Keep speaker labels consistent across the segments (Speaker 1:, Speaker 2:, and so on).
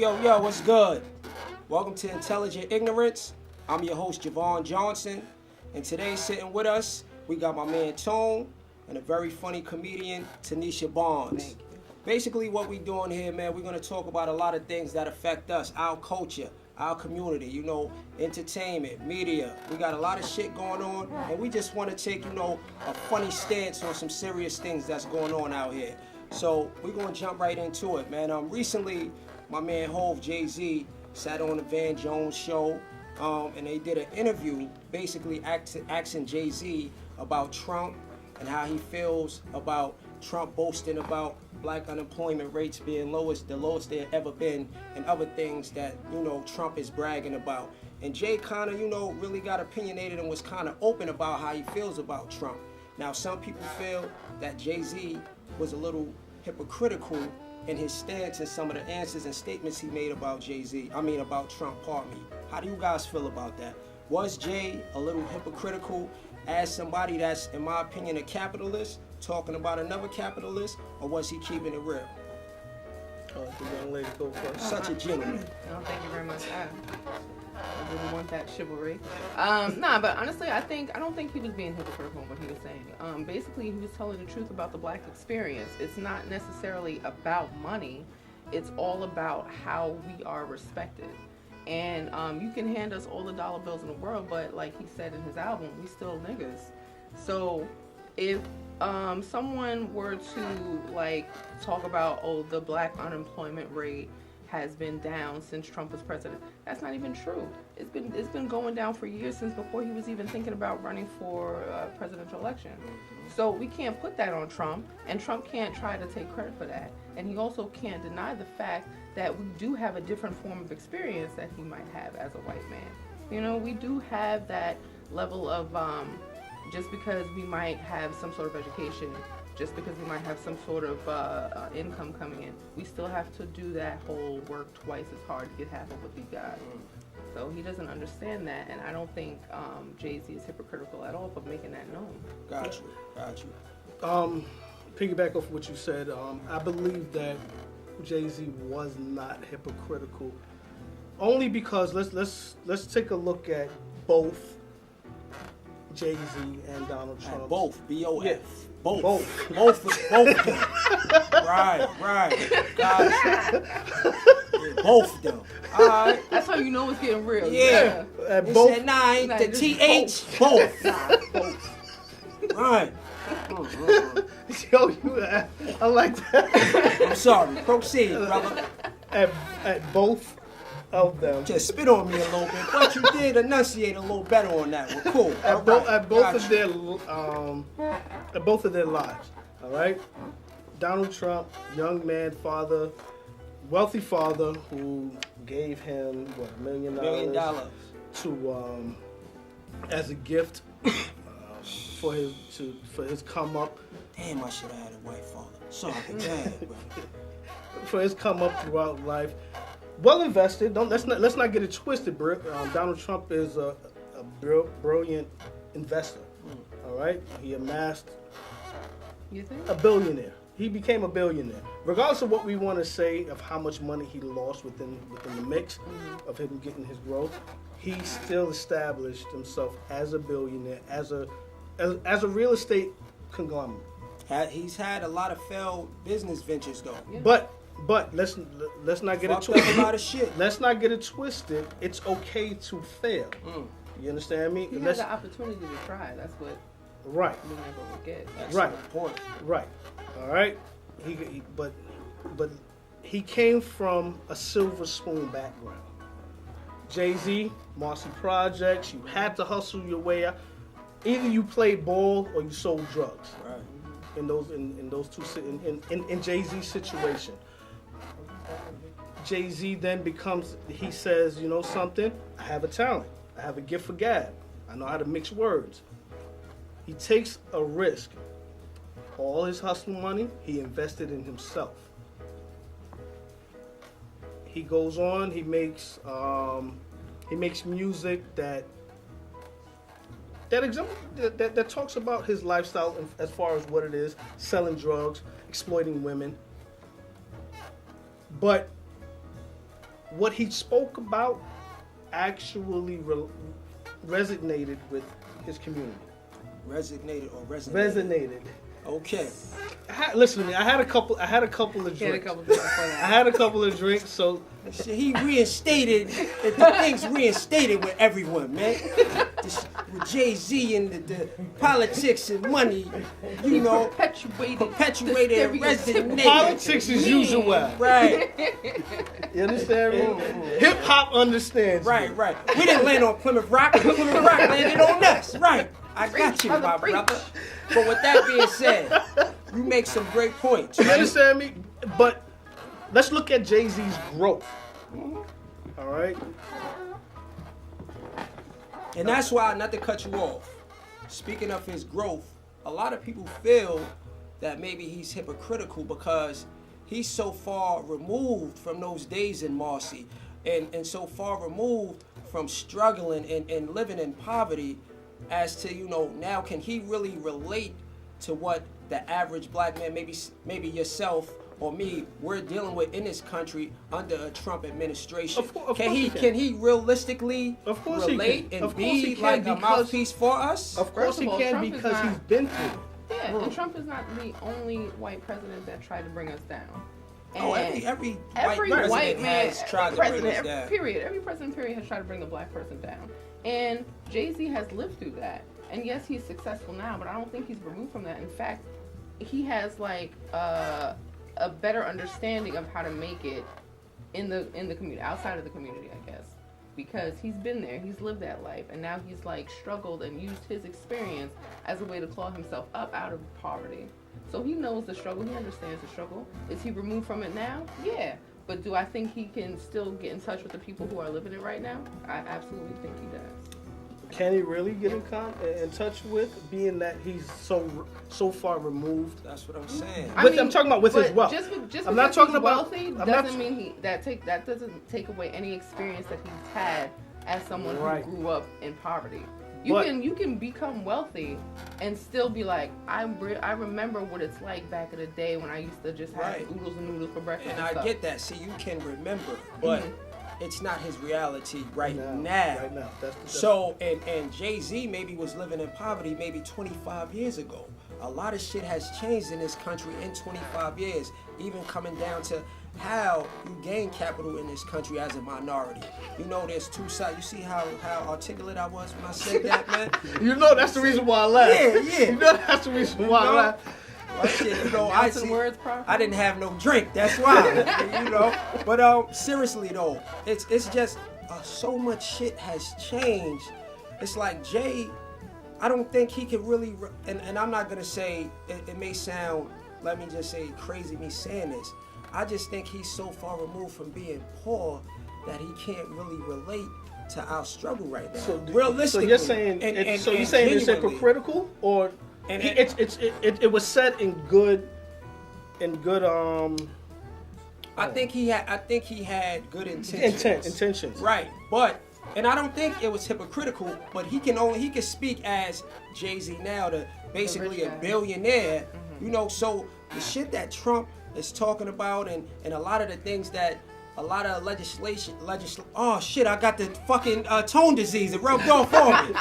Speaker 1: Yo, what's good? Welcome to Intelligent Ignorance. I'm your host, Javon Johnson. And today, sitting with us, we got my man Tone and a very funny comedian, Tanisha Barnes.
Speaker 2: Thank you.
Speaker 1: Basically, what we doing here, man, we're going to talk about a lot of things that affect us, our culture, our community, entertainment, media. We got a lot of shit going on, and we just want to take, a funny stance on some serious things that's going on out here. So we're going to jump right into it, man. Recently, my man Hov, Jay-Z, sat on the Van Jones show, and they did an interview basically asking Jay-Z about Trump and how he feels about Trump boasting about black unemployment rates being the lowest they've ever been, and other things that, Trump is bragging about. And Jay kind of, really got opinionated and was kind of open about how he feels about Trump. Now, some people feel that Jay-Z was a little hypocritical in his stance and some of the answers and statements he made about about Trump, pardon me. How do you guys feel about that? Was Jay a little hypocritical as somebody that's, in my opinion, a capitalist, talking about another capitalist, or was he keeping it real?
Speaker 3: Oh, the young lady go first.
Speaker 1: Such a gentleman.
Speaker 2: Oh, thank you very much. I didn't want that chivalry. But honestly, I don't think he was being hypocritical in what he was saying. Basically, he was telling the truth about the black experience. It's not necessarily about money. It's all about how we are respected. And you can hand us all the dollar bills in the world, but like he said in his album, we still niggas. So if someone were to talk about, the black unemployment rate has been down since Trump was president, that's not even true. It's been going down for years, since before he was even thinking about running for presidential election. So we can't put that on Trump, and Trump can't try to take credit for that. And he also can't deny the fact that we do have a different form of experience that he might have as a white man. We do have that level of just because we might have some sort of education, just because we might have some sort of income coming in, we still have to do that whole work twice as hard to get half of what he got. So he doesn't understand that, and I don't think Jay-Z is hypocritical at all for making that known.
Speaker 1: Got you.
Speaker 3: Piggyback off what you said, I believe that Jay-Z was not hypocritical, only because let's take a look at both Jay-Z and Donald Trump.
Speaker 1: Both, B-O-F.
Speaker 3: Yeah.
Speaker 1: Both. Right. Guys. Both of them. All right.
Speaker 2: That's how you know it's getting real.
Speaker 1: Yeah.
Speaker 3: They
Speaker 1: Both. Said, ain't
Speaker 2: Nah,
Speaker 1: the T-H. Both. Both. Right.
Speaker 3: Yo, I like that.
Speaker 1: I'm sorry. Proceed, brother.
Speaker 3: At both of them.
Speaker 1: Just spit on me a little bit, but you did enunciate a little better on that one. Cool.
Speaker 3: At both of their lives. All right. Donald Trump, young man, father, wealthy father, who gave him $1 million to as a gift for his come up.
Speaker 1: Damn, I should have had a white father. Sorry, bad, bro.
Speaker 3: For his come up throughout life. Well invested. Let's not get it twisted, Brick. Donald Trump is a brilliant investor. All right, he amassed a billionaire. He became a billionaire. Regardless of what we want to say of how much money he lost within the mix of him getting his growth, he still established himself as a billionaire, as a real estate conglomerate.
Speaker 1: He's had a lot of failed business ventures, though.
Speaker 3: Yeah. But let's not get it twisted.
Speaker 1: A lot of shit.
Speaker 3: Let's not get it twisted. It's okay to fail. You understand me?
Speaker 2: He had the opportunity to try. That's what.
Speaker 3: Right.
Speaker 2: We never will get.
Speaker 1: Excellent point.
Speaker 3: Right. All right. But he came from a silver spoon background. Jay-Z, Marcy Projects. You had to hustle your way out. Either you played ball or you sold drugs.
Speaker 1: Right.
Speaker 3: In those two in Jay-Z's situation. Jay-Z then he says, you know something? I have a talent. I have a gift for gab. I know how to mix words. He takes a risk. All his hustle money, he invested in himself. He goes on, he makes music that talks about his lifestyle as far as what it is, selling drugs, exploiting women. But what he spoke about actually resonated with his community.
Speaker 1: Resonated.
Speaker 3: Resonated.
Speaker 1: Okay.
Speaker 3: Listen to me. I had a couple of drinks.
Speaker 2: He had a couple drinks before that.
Speaker 3: I had a couple of drinks, so
Speaker 1: So he reinstated the things reinstated with everyone, man. With Jay-Z and the politics and money, you know, perpetuated, resonated.
Speaker 3: politics as usual.
Speaker 1: Right.
Speaker 3: You understand me? Hip hop understands.
Speaker 1: Right. We didn't land on Plymouth Rock. Plymouth Rock landed on us. Right. I got you, my brother. But with that being said, you make some great points.
Speaker 3: You
Speaker 1: Right?
Speaker 3: understand me? But let's look at Jay-Z's growth. All right.
Speaker 1: And that's why, not to cut you off, speaking of his growth, a lot of people feel that maybe he's hypocritical because he's so far removed from those days in Marcy and so far removed from struggling and living in poverty as to, you know, now can he really relate to what the average black man, maybe yourself or me, we're dealing with in this country under a Trump administration? Can he realistically relate and be like a mouthpiece for us?
Speaker 3: Of course he can, because he's been through it.
Speaker 2: Yeah, and Trump is not the only white president that tried to bring us down.
Speaker 1: And every
Speaker 2: white man
Speaker 1: has tried to bring us down.
Speaker 2: Every president has tried to bring the black person down. And Jay-Z has lived through that. And yes, he's successful now, but I don't think he's removed from that. In fact, he has like a better understanding of how to make it in the community, outside of the community, I guess, because he's been there, he's lived that life, and now he's like struggled and used his experience as a way to claw himself up out of poverty. So he knows the struggle, he understands the struggle. Is he removed from it now? Yeah. But do I think he can still get in touch with the people who are living it right now? I absolutely think he does.
Speaker 3: Can he really get in touch with, being that he's so far removed?
Speaker 1: That's what I'm saying.
Speaker 3: I'm talking about with his wealth.
Speaker 2: Just
Speaker 3: I'm not talking about
Speaker 2: wealthy doesn't mean that doesn't take away any experience that he's had as someone who grew up in poverty. You can become wealthy and still be like, I remember what it's like back in the day when I used to just have oodles and noodles for breakfast.
Speaker 1: And I get that. See, you can remember, but it's not his reality right now.
Speaker 3: Right now. That's
Speaker 1: so, and Jay-Z maybe was living in poverty maybe 25 years ago. A lot of shit has changed in this country in 25 years, even coming down to how you gain capital in this country as a minority. You know, there's two sides. You see how articulate I was when I said that, man?
Speaker 3: You know that's the reason why I laughed.
Speaker 1: Yeah.
Speaker 3: You know that's the reason why I laughed.
Speaker 1: Well, shit, you know, I didn't have no drink. That's why, you know. But seriously though, it's just so much shit has changed. It's like Jay, I don't think he could really. And I'm not gonna say it may sound. Let me just say crazy me saying this. I just think he's so far removed from being poor that he can't really relate to our struggle right now. So realistically,
Speaker 3: so you're saying it's hypocritical, or it was said in good.
Speaker 1: I think he had good intentions.
Speaker 3: Intentions.
Speaker 1: Right, but and I don't think it was hypocritical. But he can speak as Jay-Z now, basically a billionaire. Mm-hmm. You know, so the shit that Trump is talking about and a lot of the things that a lot of legislation oh shit, I got the fucking tone disease. It rubbed off on me.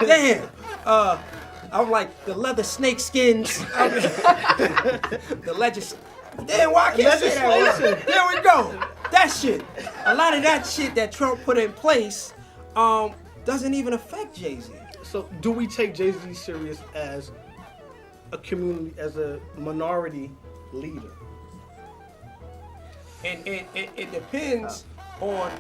Speaker 1: Damn. I'm like the leather snake skins. Damn, why I can't say that? There we go. That shit. A lot of that shit that Trump put in place doesn't even affect Jay-Z.
Speaker 3: So do we take Jay-Z serious as a community, as a minority leader?
Speaker 1: And it depends on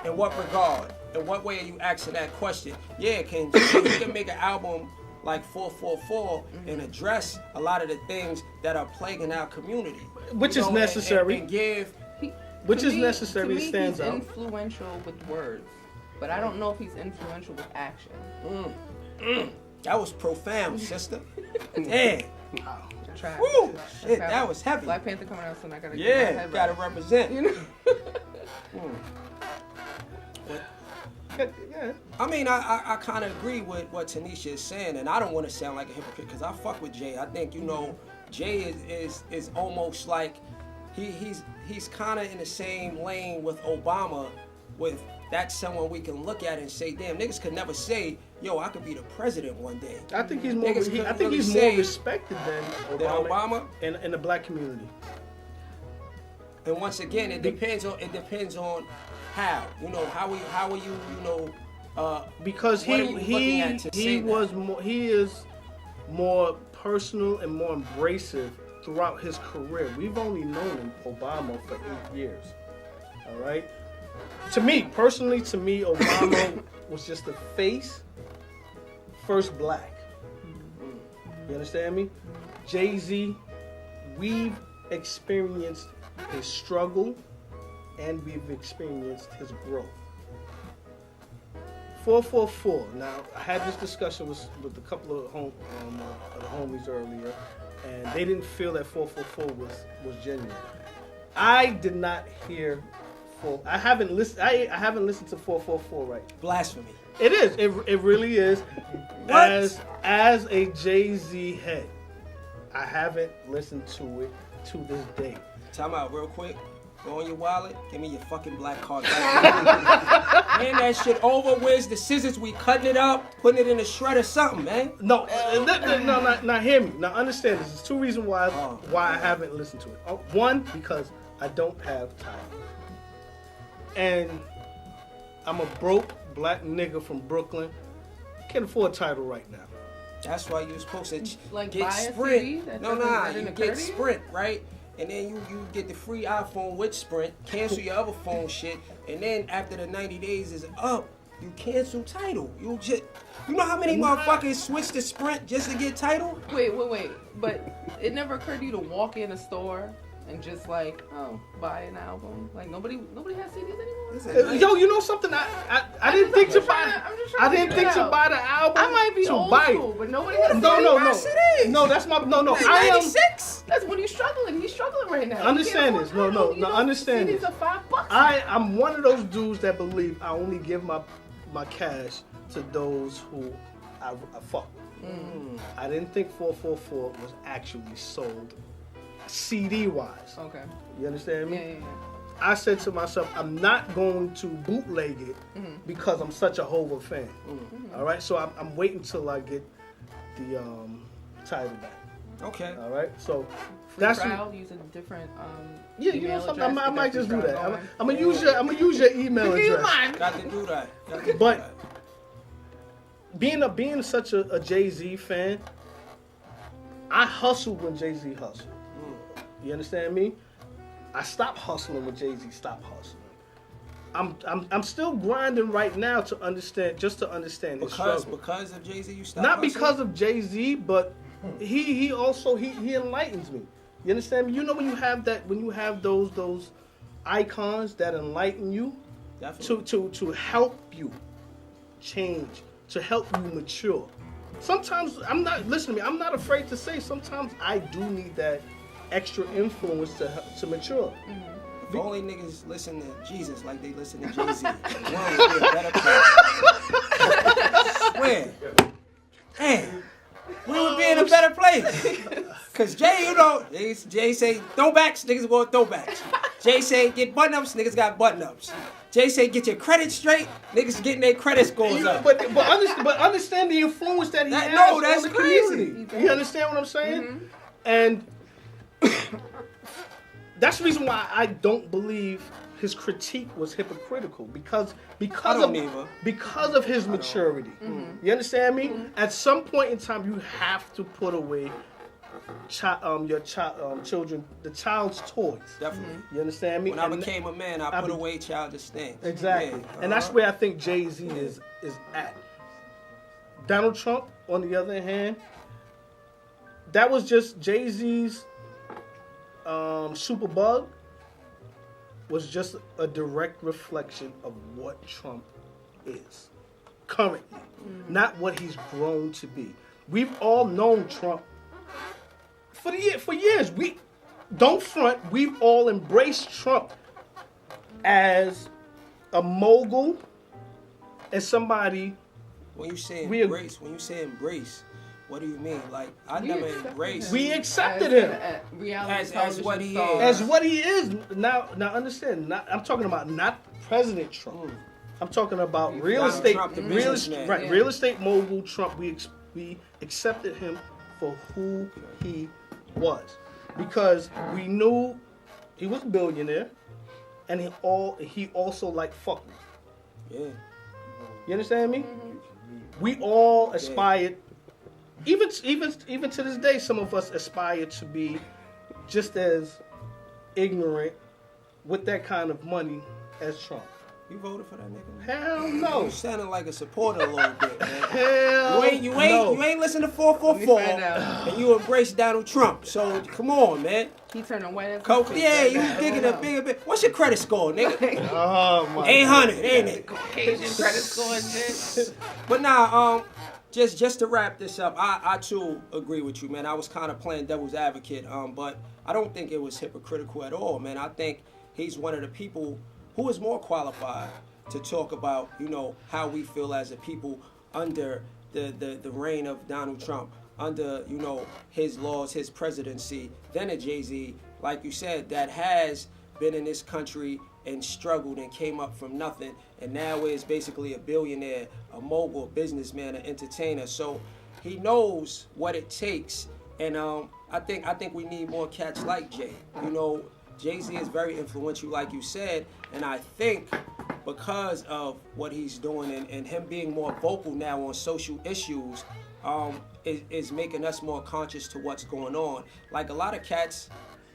Speaker 1: in what regard, in what way are you asking that question. Yeah, you can make an album like 444 and address a lot of the things that are plaguing our community.
Speaker 3: Which is necessary.
Speaker 1: And give.
Speaker 3: Which is necessary, it stands out.
Speaker 2: He's influential with words, but I don't know if he's influential with action.
Speaker 1: That was profound, sister. Damn.
Speaker 2: Try.
Speaker 1: Woo! Shit, that was heavy.
Speaker 2: Black Panther coming out soon. I gotta get my head
Speaker 1: gotta
Speaker 2: right.
Speaker 1: represent.
Speaker 2: You know?
Speaker 3: Yeah.
Speaker 1: I mean, I kind of agree with what Tanisha is saying, and I don't want to sound like a hypocrite because I fuck with Jay. I think, you know, Jay is almost like he's kind of in the same lane with Obama. With that's someone we can look at and say, damn, niggas could never say, yo, I could be the president one day.
Speaker 3: I think he's more.
Speaker 1: Niggas
Speaker 3: I
Speaker 1: couldn't
Speaker 3: think
Speaker 1: really
Speaker 3: he's
Speaker 1: say
Speaker 3: more respected than Obama, in the black community.
Speaker 1: And once again, it depends on how. You know, how are you, you know,
Speaker 3: because he is more personal and more embracive throughout his career. We've only known Obama for 8 years. All right. To me, Obama was just the face, first black. You understand me? Jay-Z, we've experienced his struggle and we've experienced his growth. 444. Now, I had this discussion with a couple of the homies earlier, and they didn't feel that 444 was genuine. I did not hear. I haven't listened to 444 right.
Speaker 1: Blasphemy.
Speaker 3: It is. It really is. As a Jay-Z head, I haven't listened to it to this day.
Speaker 1: Time out real quick. Go on your wallet. Give me your fucking black card back. Hand that shit over. Where's the scissors? We cutting it up, putting it in a shred or something, man.
Speaker 3: No, not hear me. Now understand this. There's two reasons why I haven't listened to it. One, because I don't have time. And I'm a broke black nigga from Brooklyn. Can't afford a title right now.
Speaker 1: That's why you're supposed to
Speaker 2: like
Speaker 1: get
Speaker 2: buy
Speaker 1: Sprint.
Speaker 2: a
Speaker 1: You get Sprint, right? And then you get the free iPhone with Sprint, cancel your other phone shit, and then after the 90 days is up, you cancel title. You know how many motherfuckers switch to Sprint just to get title?
Speaker 2: Wait. But it never occurred to you to walk in a store and just like, buy an album? Like nobody has CDs anymore?
Speaker 3: Yo, you know something? I didn't think to buy. I didn't think to buy the album.
Speaker 2: I might be old school, but nobody has CDs.
Speaker 3: No, that's my no.
Speaker 1: I am 96.
Speaker 2: That's when you're struggling. He's struggling right now.
Speaker 3: Understand this? No. Understand this.
Speaker 2: CDs are $5.
Speaker 3: I'm one of those dudes that believe I only give my cash to those who I fuck with. I didn't think 444 was actually sold CD wise.
Speaker 2: Okay.
Speaker 3: You understand me?
Speaker 2: Yeah.
Speaker 3: I said to myself, I'm not going to bootleg it because I'm such a Hova fan. All right, so I'm waiting till I get the title back.
Speaker 1: Okay.
Speaker 3: All right, so
Speaker 2: Free trial using different
Speaker 3: yeah, you know something. I might just do that. I'm gonna use your email address.
Speaker 1: Got to do that.
Speaker 3: But being such a Jay-Z fan, I hustled when Jay-Z hustled. You understand me? I stopped hustling when Jay-Z stopped hustling. I'm still grinding right now to understand his struggle.
Speaker 1: Because of Jay-Z you stopped
Speaker 3: Not
Speaker 1: hustling?
Speaker 3: because of Jay-Z, but he also enlightens me. You understand me? You know when you have those icons that enlighten you, to help you change, to help you mature. Sometimes I'm not afraid to say sometimes I do need that extra influence to mature.
Speaker 1: If only niggas listen to Jesus like they listen to Jay-Z, the world would be a better place. Swear. Damn. We would be in a better place. Cause Jay, Jay say throwbacks, niggas want throwbacks. Jay say get button-ups, niggas got button-ups. Jay say get your credit straight, niggas getting their credit scores up.
Speaker 3: But understand the influence that he has on the community. You understand what I'm saying? And that's the reason why I don't believe his critique was hypocritical because of his maturity. You understand me? At some point in time, you have to put away your child's toys.
Speaker 1: Definitely.
Speaker 3: You understand me?
Speaker 1: When I became a man, I put away childish things.
Speaker 3: Exactly. Yeah. And that's where I think Jay-Z is at. Donald Trump, on the other hand, that was just Jay-Z's Superbug was just a direct reflection of what Trump is currently, not what he's grown to be. We've all known Trump for years. We don't front. We've all embraced Trump as a mogul and somebody.
Speaker 1: When you say embrace, What do you mean? Like, I
Speaker 2: We
Speaker 1: never
Speaker 2: accepted
Speaker 1: embraced
Speaker 3: We
Speaker 2: him
Speaker 3: accepted
Speaker 2: as
Speaker 3: him
Speaker 2: a reality
Speaker 1: As
Speaker 2: television
Speaker 1: what he
Speaker 2: star.
Speaker 1: is.
Speaker 3: as what he is. Now understand. I'm talking about not President Trump. I'm talking about real
Speaker 1: Donald
Speaker 3: estate,
Speaker 1: Trump, the
Speaker 3: real
Speaker 1: businessman.
Speaker 3: estate, right?
Speaker 2: Yeah.
Speaker 3: Real estate mogul Trump. We accepted him for who he was, because we knew he was a billionaire, and he also liked fucking.
Speaker 1: Yeah.
Speaker 3: You understand me? We all aspired, even to this day, some of us aspire to be just as ignorant with that kind of money as Trump.
Speaker 1: You voted for that nigga?
Speaker 3: Hell no.
Speaker 1: You sounding like a supporter a little bit, man.
Speaker 3: Hell
Speaker 1: You
Speaker 3: no.
Speaker 1: ain't listen to
Speaker 2: Let
Speaker 1: 444
Speaker 2: me find out.
Speaker 1: and you embrace Donald Trump. So come on, man.
Speaker 2: He turned white as a
Speaker 1: Coke,
Speaker 2: street
Speaker 1: yeah,
Speaker 2: right
Speaker 1: you
Speaker 2: now.
Speaker 1: digging a bigger bit. What's your credit score, nigga?
Speaker 3: Oh my.
Speaker 1: 800, ain't it?
Speaker 2: Caucasian credit score and shit.
Speaker 1: But nah, just to wrap this up, I too agree with you, man. I was kind of playing devil's advocate, but I don't think it was hypocritical at all, man. I think he's one of the people who is more qualified to talk about, you know, how we feel as a people under the reign of Donald Trump, under, you know, his laws, his presidency, than a Jay-Z, like you said, that has been in this country and struggled and came up from nothing, and now is basically a billionaire, a mogul, a businessman, an entertainer. So he knows what it takes, and I think we need more cats like Jay. You know, Jay-Z is very influential, like you said, and I think because of what he's doing and him being more vocal now on social issues, is making us more conscious to what's going on. Like, a lot of cats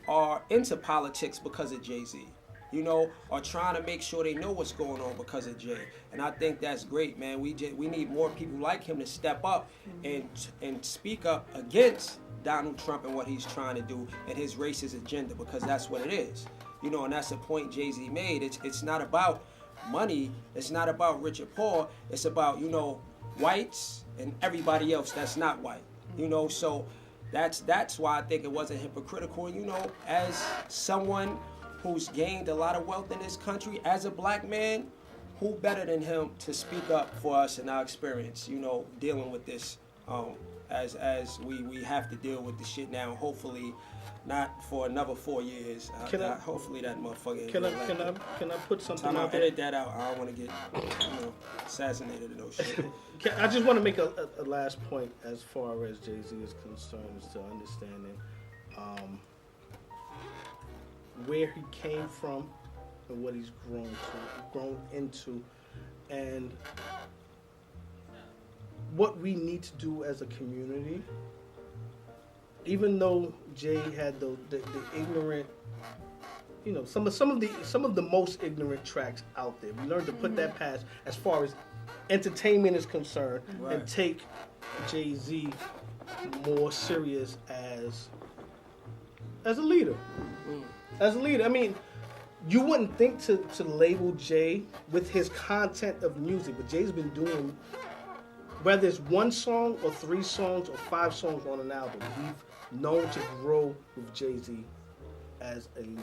Speaker 1: are into politics because of Jay-Z, you know, are trying to make sure they know what's going on because of Jay. And I think that's great, man. We need more people like him to step up and speak up against Donald Trump and what he's trying to do and his racist agenda, because that's what it is. You know, and that's the point Jay-Z made. It's not about money. It's not about rich or poor. It's about, you know, whites and everybody else that's not white. You know, so that's why I think it wasn't hypocritical. And, you know, as someone who's gained a lot of wealth in this country, as a black man, who better than him to speak up for us in our experience, you know, dealing with this, as we have to deal with the shit now. Hopefully not for another 4 years. Hopefully that motherfucker.
Speaker 3: Can I put something out there?
Speaker 1: Edit that out. I don't want to get, you know, assassinated or no shit.
Speaker 3: I just want to make a last point as far as Jay-Z is concerned, is to understanding where he came from and what he's grown into, and what we need to do as a community. Even though Jay had the ignorant, you know, some of the most ignorant tracks out there, we learned to put that past as far as entertainment is concerned,
Speaker 1: Right.
Speaker 3: and take Jay-Z more serious as a leader. As a leader, I mean, you wouldn't think to label Jay with his content of music, but Jay's been doing, whether it's one song or 3 songs or 5 songs on an album, we've known to grow with Jay-Z as a leader.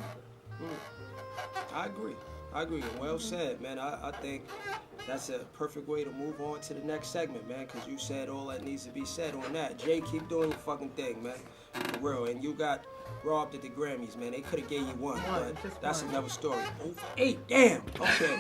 Speaker 1: I agree. Well said, man. I think that's a perfect way to move on to the next segment, man, because you said all that needs to be said on that. Jay, keep doing your fucking thing, man. For real. And you got robbed at the Grammys, man. They could have gave you one, but that's another story. Over 8, damn. Okay.